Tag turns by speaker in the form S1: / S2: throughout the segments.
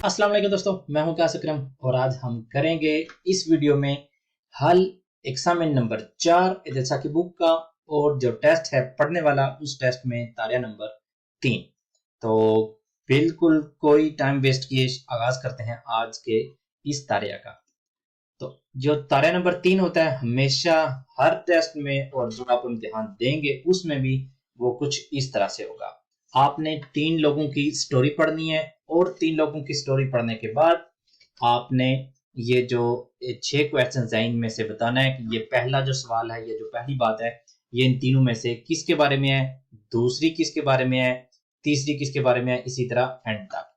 S1: अस्सलाम वालेकुम दोस्तों, मैं हूं कासिफ अकरम और आज हम करेंगे इस वीडियो में हल एग्जामिन नंबर 4 जैसा की बुक का। और जो टेस्ट है पढ़ने वाला उस टेस्ट में तारिया नंबर 3। तो बिल्कुल कोई टाइम वेस्ट किए आगाज करते हैं आज के इस तारिया का। तो जो तारिया नंबर 3 होता है हमेशा हर टेस्ट में और जो आप इम्तिहान देंगे उसमें भी वो कुछ इस तरह से होगा। आपने 3 लोगों की स्टोरी पढ़नी है और 3 लोगों की स्टोरी पढ़ने के बाद आपने ये जो 6 क्वेश्चन है इनमें से बताना है कि ये पहला जो सवाल है, ये जो पहली बात है, ये इन तीनों में से किसके बारे में है, दूसरी किसके बारे में है, तीसरी किसके बारे में है, इसी तरह एंड तक।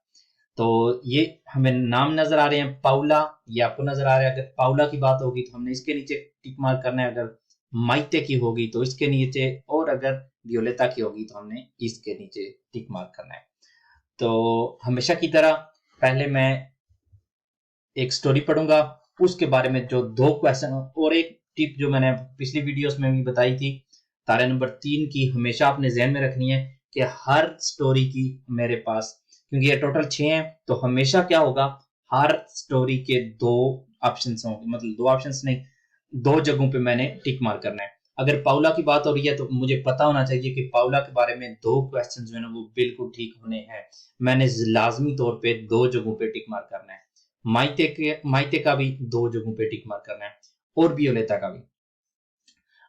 S1: तो ये हमें नाम नजर आ रहे हैं पाउला, ये आपको नजर आ रहा है। अगर पाउला की बात होगी तो हमने इसके नीचे टिक मार्क करना है, अगर माइते की होगी तो इसके नीचे, और अगर वियोलेता की होगी तो हमने इसके नीचे टिक मार्क करना है। तो हमेशा की तरह पहले मैं एक स्टोरी पढ़ूंगा, उसके बारे में जो 2 क्वेश्चन और एक टिप जो मैंने पिछली वीडियोस में भी बताई थी तारे नंबर 3 की, हमेशा अपने जहन में रखनी है कि हर स्टोरी की मेरे पास, क्योंकि ये टोटल 6 हैं, तो हमेशा क्या होगा, हर स्टोरी के 2 ऑप्शंस होंगे, मतलब 2 ऑप्शंस नहीं, 2 जगहों पे मैंने टिक मार्क करना है। अगर पाउला की बात हो रही है तो मुझे पता होना चाहिए कि पाउला के बारे में 2 क्वेश्चन जो है ना वो बिल्कुल ठीक होने हैं, मैंने लाजमी तौर पे 2 जगहों पे टिक मार्क करना है। माइते का भी 2 जगहों पे टिक मार्क करना है, और वियोलेता का भी।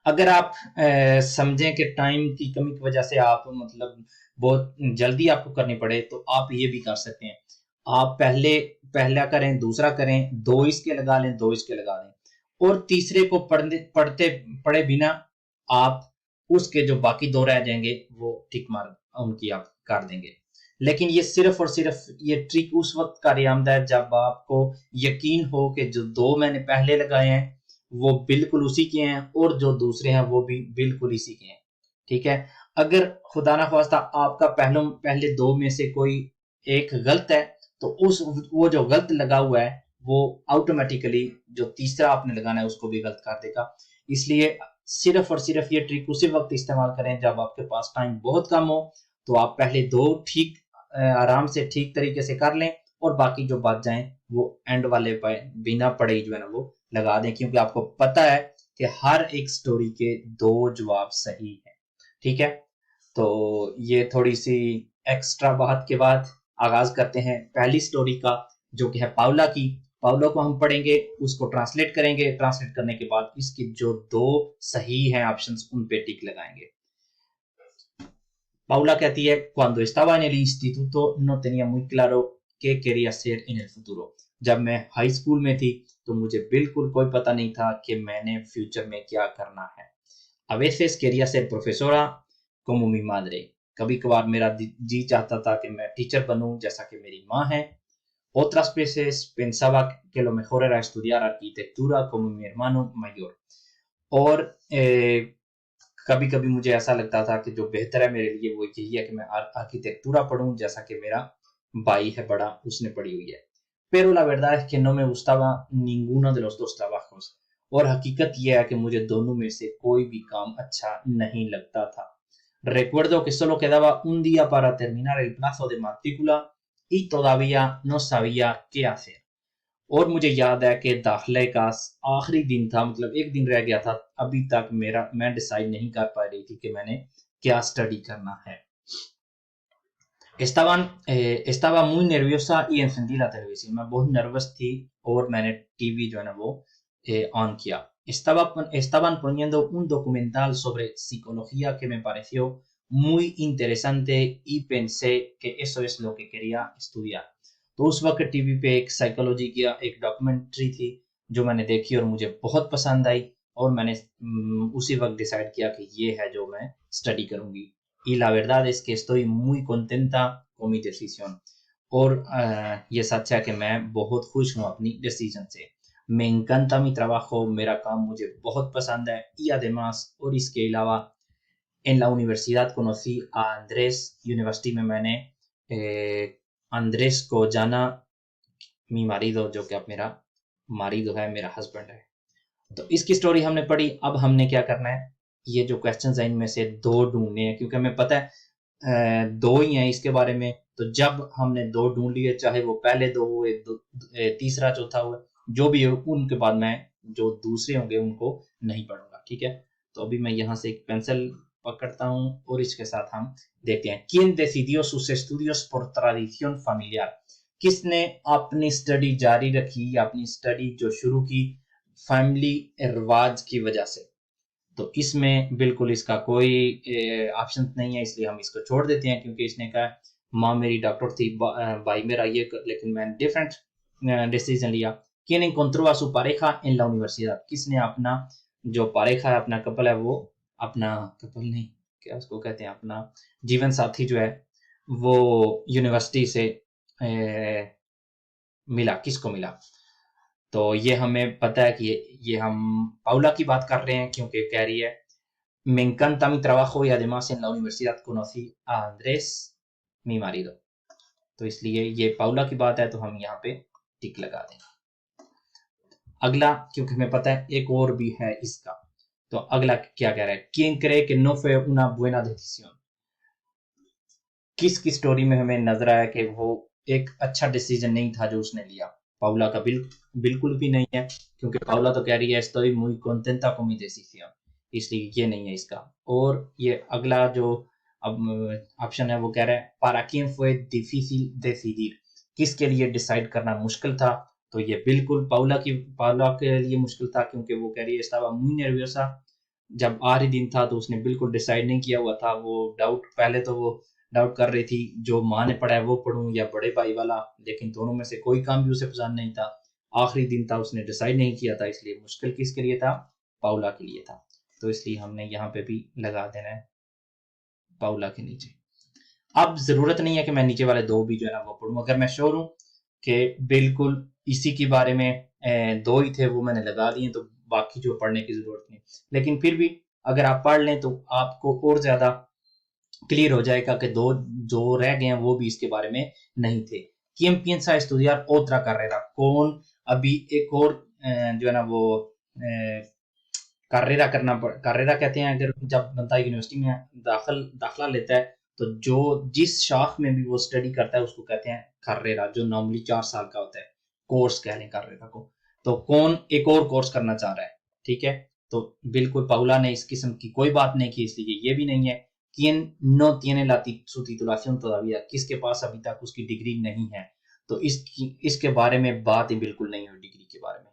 S1: अगर आप समझें कि टाइम की कमी की वजह से आप मतलब बहुत जल्दी आपको करनी पड़े तो आप ये भी कर सकते हैं। आप पहला करें, दूसरा करें, 2 इसके लगा लें, 2 इसके लगा दें, और तीसरे को पढ़े बिना आप उसके जो बाकी 2 रह जाएंगे वो टिक मार्क उनकी आप कर देंगे। लेकिन ये सिर्फ और सिर्फ ये ट्रिक उस वक्त कारआमद है जब आपको यकीन हो कि जो 2 मैंने पहले लगाए हैं वो बिल्कुल उसी के हैं और जो दूसरे हैं वो भी बिल्कुल इसी के हैं। ठीक है, अगर खुदा ना खास्ता आपका पहले 2 में से कोई एक गलत है तो उस वो जो गलत लगा हुआ है वो ऑटोमेटिकली जो तीसरा आपने लगाना है उसको भी गलत कर देगा। इसलिए सिर्फ और सिर्फ ये ट्रिक उसी वक्त इस्तेमाल करें जब आपके पास टाइम बहुत कम हो, तो आप पहले 2 ठीक आराम से ठीक तरीके से कर लें और बाकी जो बच जाएं वो एंड वाले पे बिना पढ़े जो है ना वो लगा दें, क्योंकि आपको पता है कि हर एक स्टोरी के 2 जवाब सही है। ठीक है, तो ये थोड़ी सी एक्स्ट्रा बात के बाद आगाज करते हैं पहली स्टोरी का, जो कि है पाउला की। पाउला को हम पढ़ेंगे, उसको ट्रांसलेट करेंगे, ट्रांसलेट करने के बाद इसकी जो 2 सही हैं ऑप्शंस उन पे टिक लगाएंगे। Paula कहती है, cuando estaba en el instituto no tenía muy claro qué quería ser en el futuro। जब मैं हाई स्कूल में थी तो मुझे बिल्कुल कोई पता नहीं था कि मैंने फ्यूचर में क्या करना है। A veces quería ser profesora como mi madre। कभी कभार मेरा जी चाहता था कि मैं टीचर बनूं जैसा कि मेरी माँ है। Otras veces pensaba que lo mejor era estudiar arquitectura como mi hermano mayor। और कभी कभी मुझे ऐसा लगता था कि जो बेहतर है मेरे लिए वो यही है कि मैं आर्किटेक्tura पढ़ूं जैसा कि मेरा भाई है बड़ा उसने पढ़ी हुई है। Pero la verdad es que no me gustaba ninguno de los dos trabajos। और हकीकत यह है कि मुझे दोनों में से कोई भी काम अच्छा नहीं लगता था। Recuerdo que solo quedaba un día para terminar el plazo de matrícula y todavía no sabía qué hacer। और मुझे याद है कि दाखिले का आखिरी दिन था, मतलब एक दिन रह गया था, अभी तक मैं डिसाइड नहीं कर पा रही थी कि मैंने क्या स्टडी करना है। estaba muy nerviosa y encendí la televisión। मैं बहुत नर्वस थी और मैंने टीवी जो है ना वो ऑन किया। Estaban poniendo un documental sobre psicología que me pareció muy interesante y pensé que eso es lo que quería estudiar। तो उस वक्त टीवी पे एक साइकोलॉजी की एक डॉक्यूमेंट्री थी जो मैंने देखी और मुझे बहुत पसंद आई, और मैंने उसी वक्त डिसाइड किया कि ये है जो मैं स्टडी करूंगी। Y la verdad es que estoy muy contenta con mi decisión। और ये सच है कि मैं बहुत खुश हूँ अपनी डिसीजन से। Me encanta mi trabajo, मेरा काम मुझे बहुत पसंद है। Y además, और इसके अलावा en la universidad conocí a Andrés। University में मैंने अंद्रेस को जाना, मी marido, जो कि अब मेरा marido है, मेरा हस्बैंड है। तो इसकी स्टोरी हमने पढ़ी। अब हमने क्या करना है, ये जो क्वेश्चन है इनमें से 2 ढूंढने हैं, क्योंकि हमें पता है दो ही हैं इसके बारे में, तो जब हमने दो ढूंढ लिए, चाहे वो पहले दो हुए, तीसरा चौथा हुआ, जो भी हो, उनके बाद मैं जो दूसरे होंगे उनको नहीं पढ़ूंगा, ठीक है। तो अभी मैं यहाँ से एक पेंसिल पकड़ता हूँ और इसके साथ हम देखते हैं। ¿Quién decidió sus estudios por tradición familiar? किसने अपनी स्टडी जारी रखी या अपनी स्टडी जो शुरू की फैमिली रिवाज की वजह से? तो इसमें बिल्कुल इसका कोई ऑप्शन नहीं है, इसलिए हम इसको छोड़ देते हैं, क्योंकि इसने कहा माँ मेरी डॉक्टर थी, भाई मेरा ये लेकिन मैंने डिफरेंट डिसीजन लिया। ¿Quién encontró a su pareja en la universidad? किसने अपना जो पारेखा है, अपना कपल है, वो अपना कपल नहीं, क्या उसको कहते हैं, अपना जीवन साथी जो है वो यूनिवर्सिटी से मिला, किसको मिला? तो ये हमें पता है कि ये हम पाउला की बात कर रहे हैं, क्योंकि कह रही है me encanta mi trabajo y además en la universidad conocí a Andrés, mi marido। तो इसलिए ये पाउला की बात है, तो हम यहाँ पे टिक लगा देंगे। अगला, क्योंकि हमें पता है एक और भी है इसका, तो अगला क्या कह रहा है? ¿Quién cree que no fue una buena decisión? किसकी स्टोरी में हमें नजर आया कि वो एक अच्छा डिसीजन नहीं था जो उसने लिया? पाउला का बिल्कुल भी नहीं है, क्योंकि पाउला तो कह रही है estoy muy contenta con mi decisión, इसलिए ये नहीं है इसका। और ये अगला जो अब ऑप्शन है वो कह रहा है para quién fue difícil decidir? किसके लिए डिसाइड करना मुश्किल था? तो ये बिल्कुल पाउला के लिए मुश्किल था, क्योंकि वो कह रही है estaba muy nerviosa। जब आखिरी दिन था तो उसने बिल्कुल डिसाइड नहीं किया हुआ था, वो पहले तो वो डाउट कर रही थी जो माँ ने पढ़ा है वो पढ़ूं या बड़े भाई वाला, लेकिन दोनों में से कोई काम भी उसे पसंद नहीं था। आखिरी दिन था, उसने डिसाइड नहीं किया था, इसलिए मुश्किल किसके लिए था? पाउला के लिए था। तो इसलिए हमने यहाँ पे भी लगा देना है पाउला के नीचे। अब जरूरत नहीं है कि मैं नीचे वाले दो भी जो है ना वो पढ़ूं, अगर मैं श्योर हूं कि बिल्कुल इसी के बारे में दो ही थे वो मैंने लगा दिए, तो बाकी जो पढ़ने की जरूरत नहीं। लेकिन फिर भी अगर आप पढ़ लें तो आपको और ज्यादा क्लियर हो जाएगा कि दो जो रह गए हैं वो भी इसके बारे में नहीं थे। ¿Quién piensa estudiar otra carrera? कौन अभी एक और जो है ना वो कार्रेरा कहते हैं अगर जब बंदा यूनिवर्सिटी में दाखिला लेता है, तो जो जिस शाख में भी वो स्टडी करता है उसको कहते हैं कार्रेरा, जो नॉर्मली 4 साल का होता है, कोर्स कह लें कार्रेरा को। तो कौन एक और कोर्स करना चाह रहा है? ठीक है, तो बिल्कुल पाउला ने इस किस्म की कोई बात नहीं की, इसलिए ये भी नहीं है। ¿Quién no tiene su titulación todavía? किसके पास अभी तक उसकी डिग्री नहीं है? तो इसके बारे में बात ही बिल्कुल नहीं हुई डिग्री के बारे में।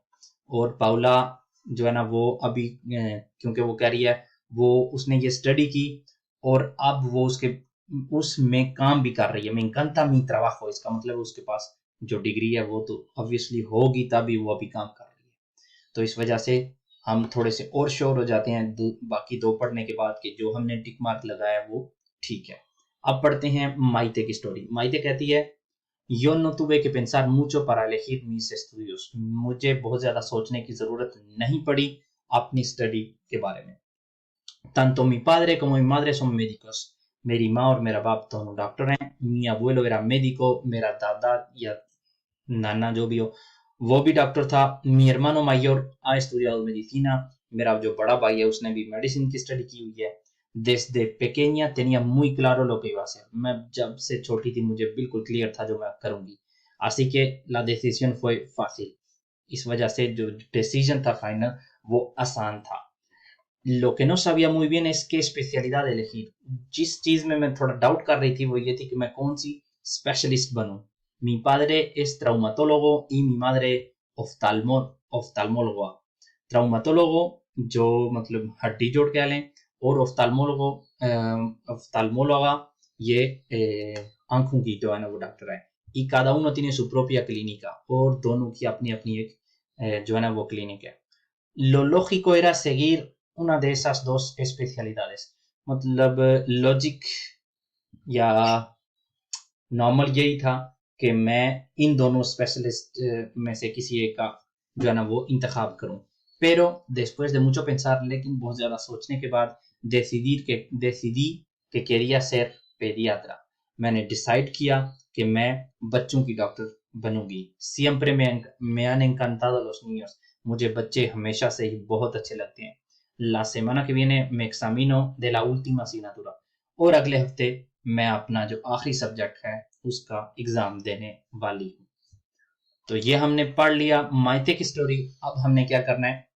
S1: और पाउला जो है ना वो अभी क्योंकि वो कह रही है वो उसने ये स्टडी की और अब वो उसमें काम भी कर रही है। me encanta mi trabajo, इसका मतलब उसके पास जो डिग्री है वो तो ऑब्वियसली होगी, तभी वो अभी काम कर रही है। तो इस वजह से हम थोड़े से और श्योर हो जाते हैं बाकी दो पढ़ने के बाद कि जो हमने टिक मार्क लगाया वो ठीक है। अब पढ़ते हैं माइते की स्टोरी। माइते कहती है Yo no tuve que pensar mucho para elegir mis estudios। मुझे बहुत ज्यादा सोचने की जरूरत नहीं पड़ी अपनी स्टडी के बारे में। Tanto mi padre como mi madre son médicos। मेरी माँ और मेरा बाप दोनों डॉक्टर हैं। Mi abuelo era médico, मेरा दादा या नाना जो भी हो वो भी डॉक्टर था। Mi hermano mayor ha estudiado medicina। मेरा जो बड़ा भाई है उसने भी मेडिसिन की स्टडी की हुई है। Desde pequeña tenía muy claro lo que iba a hacer। मैं जब से छोटी थी मुझे बिल्कुल क्लियर था जो मैं करूंगी। Así que la decisión fue fácil। इस वजह से जो डिसीजन था फाइनल वो आसान था। Lo que no sabía muy bien es qué especialidad elegir। जिस चीज में मैं थोड़ा डाउट कर रही थी वो ये थी कि मैं कौन सी स्पेशलिस्ट बनूं। Mi padre es traumatólogo y mi madre oftalmóloga। ट्राउमाटोलोगो जो मतलब हड्डी जोड़ कह लें, और ऑफ्थाल्मोलोगा ये आंखों की जो है ना वो डॉक्टर है। Y cada uno tiene su propia clínica। और दोनों की अपनी अपनी एक जो है ना वो क्लिनिक है। Lo lógico era seguir una de esas dos especialidades। मतलब लॉजिक या नॉर्मल यही था कि मैं इन दोनों स्पेशलिस्ट में से किसी एक का जो है ना वो इंतखाब करूं। Pero después de mucho pensar, लेकिन बहुत ज्यादा सोचने के बाद decidí que quería ser pediatra। मैंने डिसाइड किया कि मैं बच्चों की doctor बनूंगी। Siempre me han encantado los niños। मुझे बच्चे हमेशा से ही बहुत अच्छे लगते हैं। La semana que viene me examino de la última asignatura। और अगले हफ्ते मैं अपना जो आखिरी सब्जेक्ट है उसका एग्जाम देने वाली हूँ। तो ये हमने पढ़ लिया मायते की स्टोरी। अब हमने क्या करना है,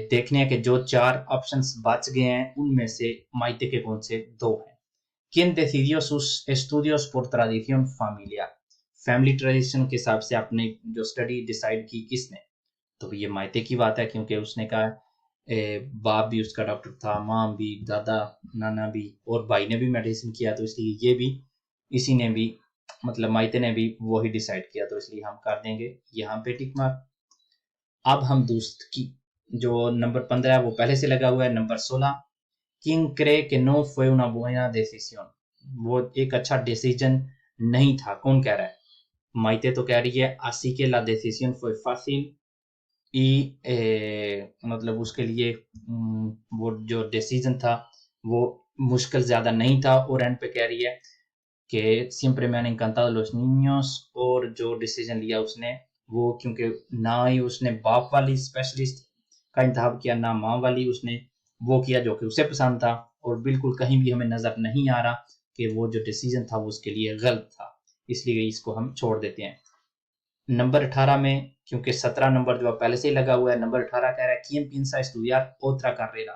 S1: देखने हैं कि जो 4 ऑप्शंस बच गए हैं उनमें से मायते के कौन से 2 हैं। ¿Quién decidió sus estudios por tradición familiar? Family tradition के हिसाब से आपने जो स्टडी डिसाइड की किसने? तो ये मायते की बात है, क्योंकि उसने कहा बाप भी उसका डॉक्टर था, माँ भी, दादा नाना भी, और भाई ने भी मेडिसिन किया, तो इसलिए ये भी इसी ने भी मतलब मायते ने भी वही डिसाइड किया, तो इसलिए हम कर देंगे यहाँ पे टिक मार्क। अब हम दोस्त की जो नंबर 15 है वो पहले से लगा हुआ है। Number 16, ¿Quién cree que no fue una buena decisión? वो एक अच्छा डिसीजन नहीं था, कौन कह रहा है? माइते तो कह रही है así que la decisión fue fácil y मतलब उसके लिए वो जो डिसीजन था वो मुश्किल ज्यादा नहीं था, और एंड पे कह रही है que siempre me han encantado los niños, और जो डिसीजन लिया उसने वो, क्योंकि ना ही उसने बाप वाली स्पेशलिस्ट का इंतखाब किया ना माँ वाली, उसने वो किया जो कि उसे पसंद था, और बिल्कुल कहीं भी हमें नजर नहीं आ रहा कि वो जो डिसीजन था वो उसके लिए गलत था, इसलिए इसको हम छोड़ देते हैं। नंबर 18 में, क्योंकि 17 नंबर जो पहले से ही लगा हुआ है, नंबर 18 कह रहा है quién piensa estudiar otra carrera?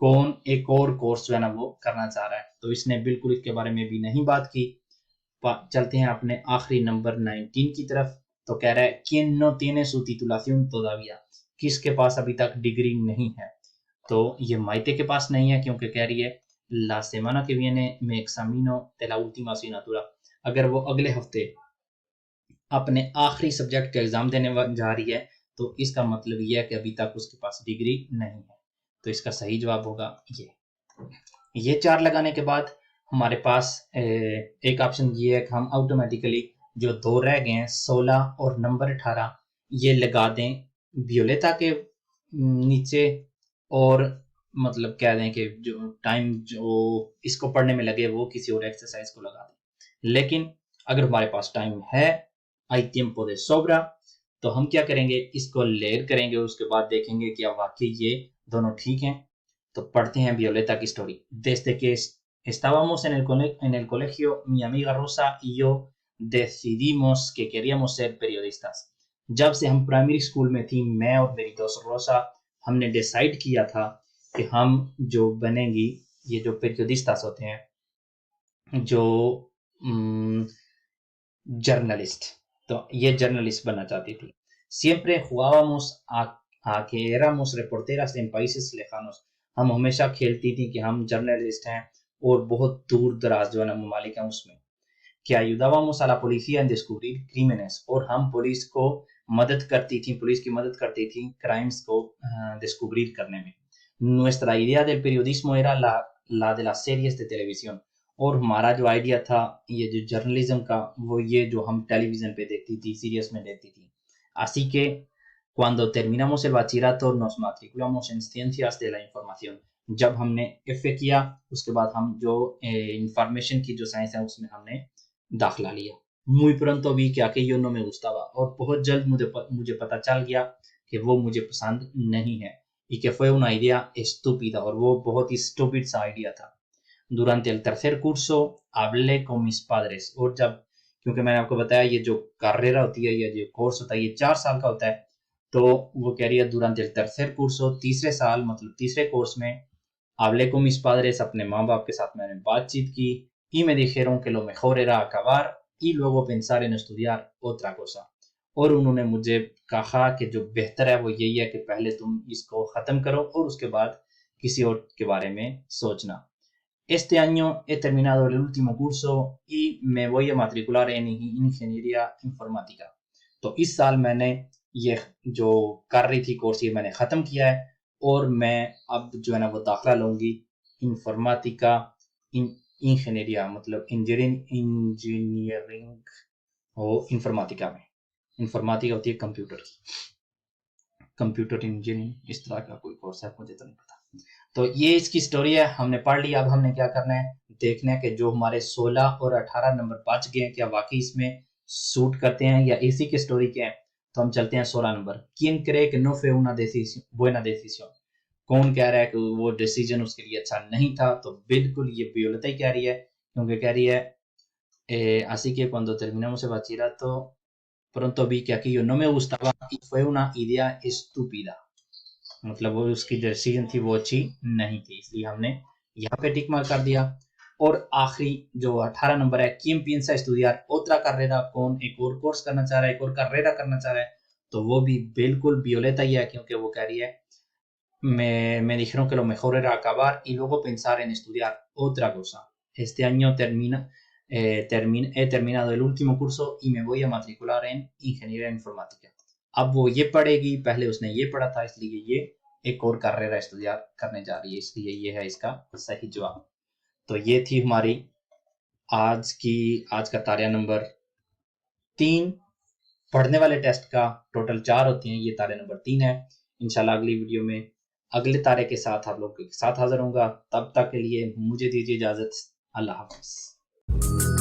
S1: कौन एक और कोर्स जो है ना वो करना चाह रहा है? तो इसने बिल्कुल इसके बारे में भी नहीं बात की। चलते हैं अपने आखिरी नंबर 19 की तरफ। तो कह रहा है quién no tiene su titulación todavía? किसके पास अभी तक डिग्री नहीं है? तो ये माइते के पास नहीं है, क्योंकि कह रही है la semana que viene me examino de la última asignatura। अगर वो अगले हफ्ते अपने आखिरी सब्जेक्ट का एग्जाम देने जा रही है तो इसका मतलब ये है कि अभी तक उसके पास डिग्री नहीं है। तो इसका सही जवाब होगा ये 4 लगाने के बाद हमारे पास एक ऑप्शन ये है कि हम ऑटोमेटिकली जो 2 रह गए हैं 16 और नंबर 18 ये लगा दें वियोलेता के नीचे, और मतलब कह दें कि जो टाइम जो इसको पढ़ने में लगे वो किसी और एक्सरसाइज को लगा दें। लेकिन अगर हमारे पास टाइम है, hay tiempo de sobra, तो हम क्या करेंगे, इसको लेयर करेंगे, उसके बाद देखेंगे कि अब वाकई ये दोनों ठीक हैं। तो पढ़ते हैं वियोलेता की story. Desde que estábamos en el colegio, mi amiga Rosa y yo decidimos que queríamos ser periodistas। जब से हम प्राइमरी स्कूल में थी, मैं और मेरी दोस्त रोसा, हमने डिसाइड किया था कि हम जो बनेंगी, ये जो periodistas होते हैं, जो जर्नलिस्ट, तो ये जर्नलिस्ट बनना चाहती थी। Siempre jugábamos a que éramos reporteras en países lejanos। हम हमेशा खेलती थी कि हम जर्नलिस्ट हैं और बहुत दूर दराज जो है ना ममालिक हैं उसमें। Que ayudábamos a la policía en descubrir crímenes, और हम पुलिस को मदद करती थी, पुलिस की मदद करती थी क्राइम्स को descubrir करने में। Nuestra idea del periodismo era la de las series de televisión, और हमारा जो आइडिया था ये जो जर्नलिज्म का, वो ये जो हम टेलीविजन पे देखती थी, सीरियस में देखती थी। Así que cuando terminamos el bachillerato nos matriculamos en ciencias de la información। जब हमने एफए किया उसके बाद हम जो इंफॉर्मेशन की जो साइंस है उसमें हमने दाखिला लिया। Muy pronto vi que aquello no me gustaba, और बहुत जल्द मुझे पता चल गया कि वो मुझे पसंद नहीं है, y que fue una idea estúpida, और वो बहुत ही स्टूपिड सा आइडिया था। Durante el tercer curso hablé con mis padres, और जब, क्योंकि मैंने आपको बताया ये जो कार्रेरा होती है या जो कोर्स होता है ये 4 साल का होता है, तो वो कह रही है durante el tercer curso, तीसरे साल मतलब तीसरे कोर्स में, hablé con mis padres, अपने माँ बाप के साथ मैंने बातचीत की, y me dijeron que lo mejor era acabar y luego pensar en estudiar otra cosa। और उन्होंने मुझे कहा कि जो बेहतर है वो यही है कि पहले तुम इसको खत्म करो और उसके बाद किसी और के बारे में सोचना। Este año he terminado el último curso y me voy a matricular en ingeniería informática। तो इस साल मैंने ये जो कर रही थी कोर्स ये मैंने ख़त्म किया है, और मैं अब जो है ना वो दाखिला लूँगी इंफॉर्मेटिका इंजीनियरिया, मतलब इंजीनियरिंग हो इंफॉर्मेटिका में। इंफॉर्मेटिका होती है कंप्यूटर की, कंप्यूटर इंजीनियरिंग इस तरह का कोई कोर्स है, मुझे तो नहीं पता। तो ये इसकी स्टोरी है, हमने पढ़ लिया। अब हमने क्या करना है, देखना है कि जो हमारे 16 और 18 नंबर बच गए हैं क्या वाकई इसमें सूट करते हैं या इसी की स्टोरी के हैं। तो हम चलते हैं 16 number. ¿Quién cree que no fue una buena decisión? कौन कह रहा है कि वो डिसीजन उसके लिए अच्छा नहीं था? तो बिल्कुल ये वियोलेता ही कह रही है क्योंकि कह रही है así que cuando terminamos el bachillerato pronto vi que aquello no me gustaba y fue una idea estúpida. मतलब वो उसकी डिसीजन थी वो अच्छी नहीं थी, इसलिए हमने यहाँ पे टिक मार्क कर दिया। और आखिरी जो 18 नंबर है, quién piensa estudiar otra carrera, कौन एक और कोर्स करना चाह रहा है, एक और carrera करना चाह रहा है, तो वो भी बिल्कुल वियोलेता ही है, क्योंकि वो कह रही है me dijeron que lo mejor era acabar y luego pensar en estudiar otra cosa. Este año he terminado el último curso y me voy a matricular en ingeniería informática. अब वो ये पढ़ेगी, पहले उसने ये पढ़ा था, इसलिए ये एक और carrera estudiar करने जा रही है, इसलिए ये है इसका सही जवाब। तो ये थी हमारी आज का तारिया नंबर 3 पढ़ने वाले टेस्ट का। टोटल 4 होते हैं, ये तारे नंबर 3 है। इंशाल्लाह अगली वीडियो में अगले तारे के साथ आप लोग के साथ हाजिर होऊंगा। तब तक के लिए मुझे दीजिए इजाजत। अल्लाह हाफिज।